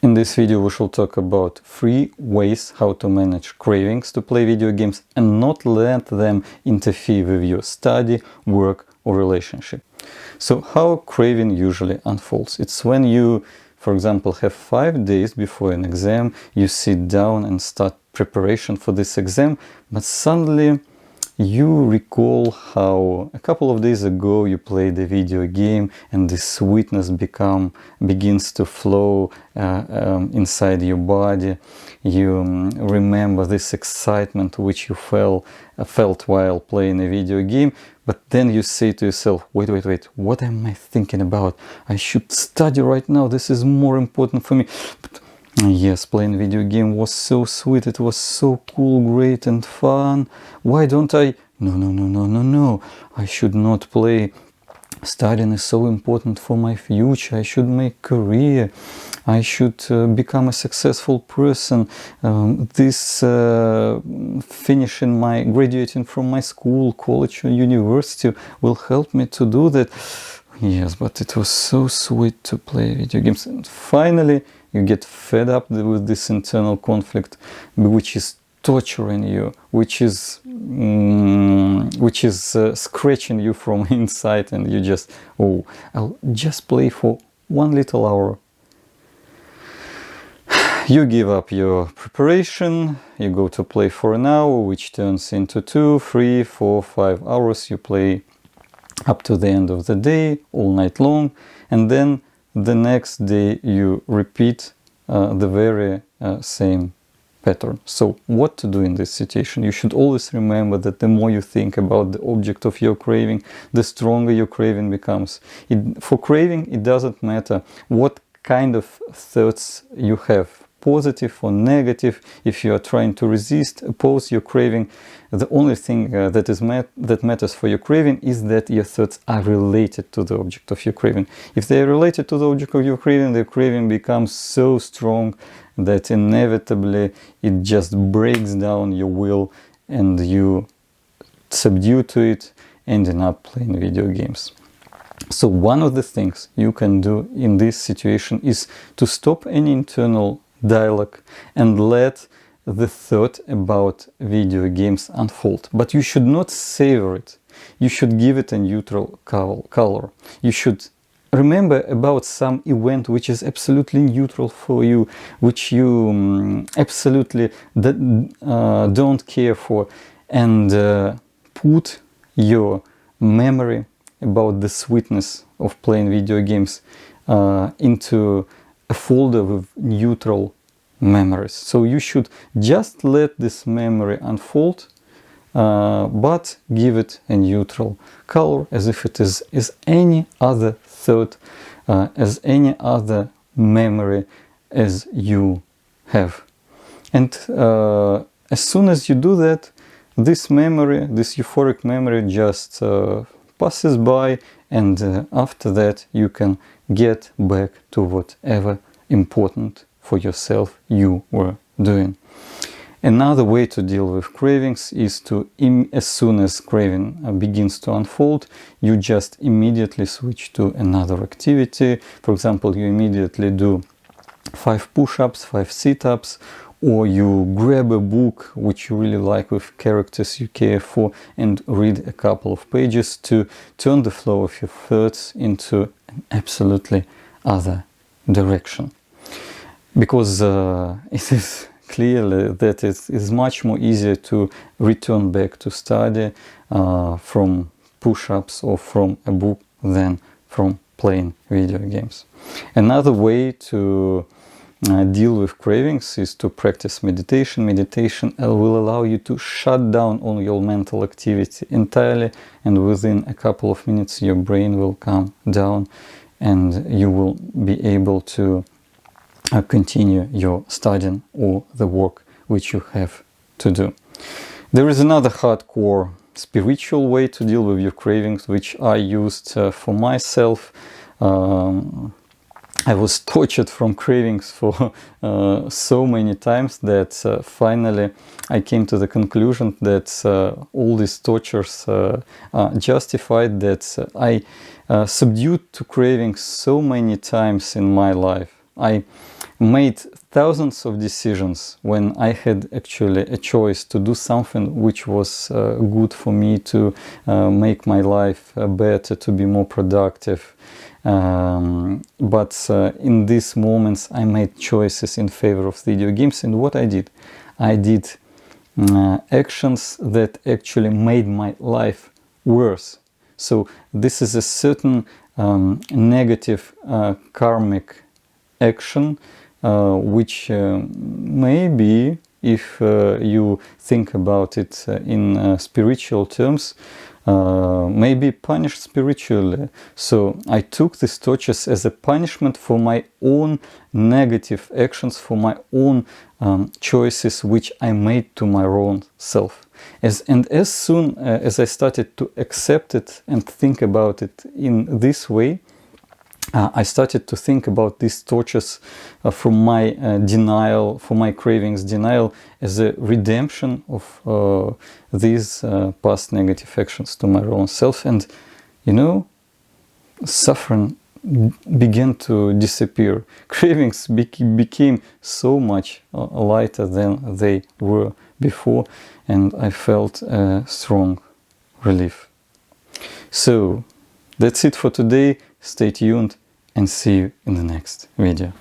In this video we shall talk about 3 ways how to manage cravings to play video games and not let them interfere with your study, work or relationship. So how craving usually unfolds? It's when you, for example, have 5 days before an exam, you sit down and start preparation for this exam, but suddenly you recall how a couple of days ago you played a video game and the sweetness begins to flow inside your body. You remember this excitement which you felt while playing a video game, but then you say to yourself, wait, what am I thinking about? I should study right now, this is more important for me. But yes, playing video game was so sweet, it was so cool, great and fun. Why don't I? No. I should not play. Studying is so important for my future. I should make career. I should become a successful person. Graduating from my school, college or university will help me to do that. Yes, but it was so sweet to play video games. And finally, you get fed up with this internal conflict, which is torturing you, which is scratching you from inside, and you just, I'll just play for 1 little hour. You give up your preparation, you go to play for an hour, which turns into 2, 3, 4, 5 hours. You play up to the end of the day, all night long, and then the next day you repeat the very same pattern. So what to do in this situation? You should always remember that the more you think about the object of your craving, the stronger your craving becomes. For craving, it doesn't matter what kind of thoughts you have, positive or negative. If you are trying to resist, oppose your craving, the only thing that matters for your craving is that your thoughts are related to the object of your craving. If they are related to the object of your craving, the craving becomes so strong that inevitably it just breaks down your will and you subdue to it, ending up playing video games. So one of the things you can do in this situation is to stop any internal dialogue and let the thought about video games unfold. But you should not savor it. You should give it a neutral color. You should remember about some event which is absolutely neutral for you, which you absolutely don't care for, and put your memory about the sweetness of playing video games into a folder with neutral memories. So you should just let this memory unfold, but give it a neutral color, as if it is any other thought, as any other memory as you have. And as soon as you do that, this memory, this euphoric memory, just passes by, and after that you can get back to whatever important for yourself you were doing. Another way to deal with cravings is to, as soon as craving begins to unfold, you just immediately switch to another activity. For example, you immediately do 5 push-ups, 5 sit-ups, or you grab a book which you really like with characters you care for and read a couple of pages to turn the flow of your thoughts into an absolutely other direction. Because it is clearly that it is much more easier to return back to study from push-ups or from a book than from playing video games. Another way to deal with cravings is to practice meditation. Meditation will allow you to shut down all your mental activity entirely, and within a couple of minutes your brain will calm down and you will be able to continue your studying or the work which you have to do. There is another hardcore spiritual way to deal with your cravings, which I used for myself. I was tortured from cravings for so many times that finally I came to the conclusion that all these tortures are justified, that I subdued to cravings so many times in my life. I made thousands of decisions when I had actually a choice to do something which was good for me, to make my life better, to be more productive. But in these moments I made choices in favor of video games, and what I did actions that actually made my life worse. So this is a certain negative karmic action which maybe, if you think about it in spiritual terms, maybe punished spiritually. So I took these tortures as a punishment for my own negative actions, for my own choices which I made to my own self. And as soon as I started to accept it and think about it in this way, I started to think about these tortures from my denial, for my cravings denial, as a redemption of these past negative actions to my own self. And, you know, suffering began to disappear. Cravings became so much lighter than they were before, and I felt a strong relief. So that's it for today. Stay tuned and see you in the next video.